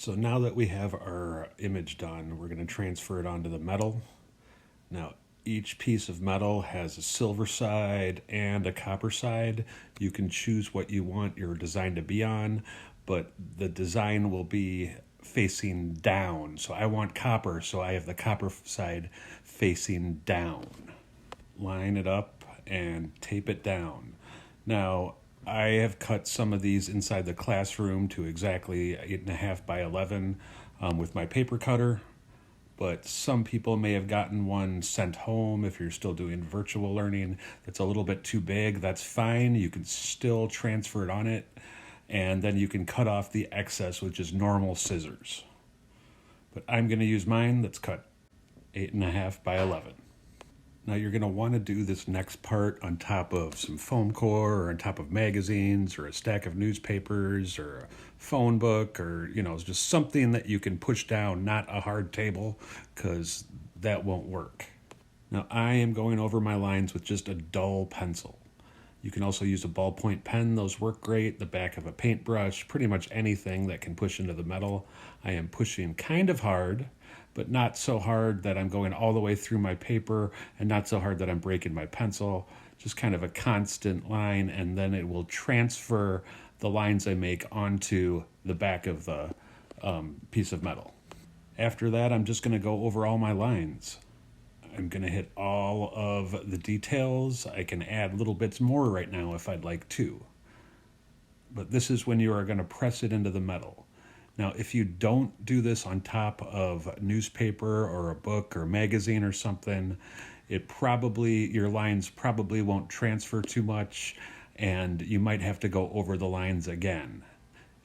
So now that we have our image done, we're going to transfer it onto the metal. Now, each piece of metal has a silver side and a copper side. You can choose what you want your design to be on, but the design will be facing down. So I want copper, so I have the copper side facing down. Line it up and tape it down. Now, I have cut some of these inside the classroom to exactly 8.5 by 11 with my paper cutter, but some people may have gotten one sent home if you're still doing virtual learning that's a little bit too big. That's fine. You can still transfer it on it, and then you can cut off the excess with just normal scissors. But I'm going to use mine that's cut 8.5 by 11. Now you're going to want to do this next part on top of some foam core or on top of magazines or a stack of newspapers or a phone book or, just something that you can push down, not a hard table, because that won't work. Now I am going over my lines with just a dull pencil. You can also use a ballpoint pen. Those work great. The back of a paintbrush, pretty much anything that can push into the metal. I am pushing kind of hard, but not so hard that I'm going all the way through my paper and not so hard that I'm breaking my pencil. Just kind of a constant line, and then it will transfer the lines I make onto the back of the piece of metal. After that, I'm just going to go over all my lines. I'm going to hit all of the details. I can add little bits more right now if I'd like to. But this is when you are going to press it into the metal. Now, if you don't do this on top of newspaper or a book or magazine or something, your lines probably won't transfer too much, and you might have to go over the lines again.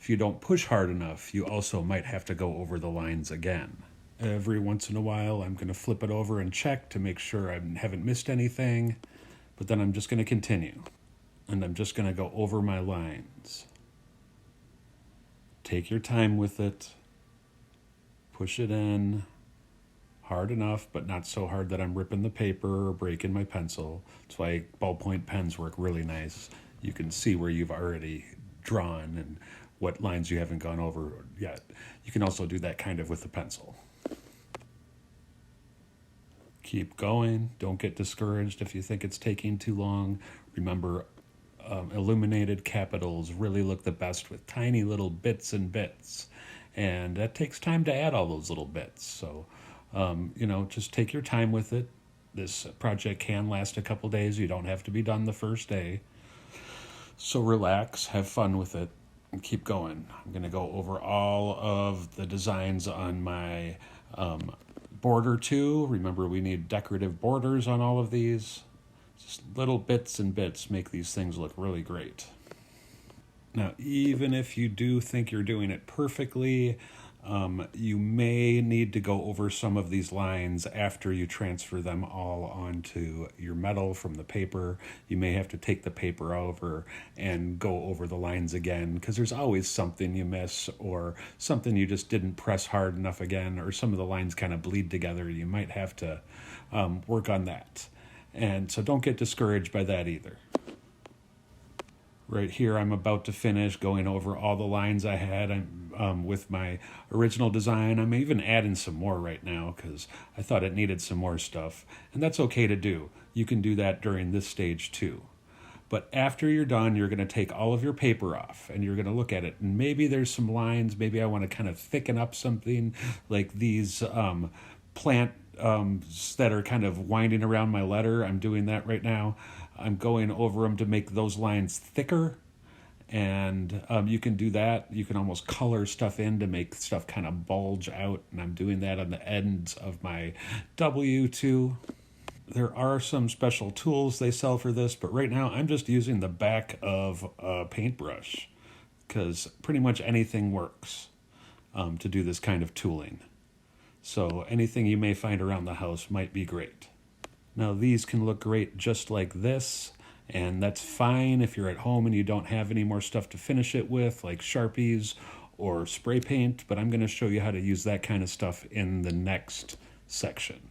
If you don't push hard enough, you also might have to go over the lines again. Every once in a while, I'm going to flip it over and check to make sure I haven't missed anything, but then I'm just going to continue, and I'm just going to go over my lines. Take your time with it. Push it in hard enough, but not so hard that I'm ripping the paper or breaking my pencil. That's why ballpoint pens work really nice. You can see where you've already drawn and what lines you haven't gone over yet. You can also do that kind of with a pencil. Keep going. Don't get discouraged if you think it's taking too long. Remember, illuminated capitals really look the best with tiny little bits and bits. And that takes time to add all those little bits. So, just take your time with it. This project can last a couple days. You don't have to be done the first day. So relax, have fun with it, and keep going. I'm going to go over all of the designs on my border too. Remember, we need decorative borders on all of these. Just little bits and bits make these things look really great. Now, even if you do think you're doing it perfectly, you may need to go over some of these lines after you transfer them all onto your metal from the paper. You may have to take the paper over and go over the lines again, because there's always something you miss or something you just didn't press hard enough again, or some of the lines kind of bleed together. You might have to work on that. And so don't get discouraged by that either. Right here, I'm about to finish going over all the lines I had with my original design. I'm even adding some more right now because I thought it needed some more stuff. And that's okay to do. You can do that during this stage too. But after you're done, you're going to take all of your paper off and you're going to look at it. And maybe there's some lines. Maybe I want to kind of thicken up something like these plant that are kind of winding around my letter. I'm doing that right now. I'm going over them to make those lines thicker, and you can do that. You can almost color stuff in to make stuff kind of bulge out, and I'm doing that on the ends of my W too. There are some special tools they sell for this, but right now I'm just using the back of a paintbrush because pretty much anything works to do this kind of tooling. So anything you may find around the house might be great. Now these can look great just like this, and that's fine if you're at home and you don't have any more stuff to finish it with, like Sharpies or spray paint, but I'm going to show you how to use that kind of stuff in the next section.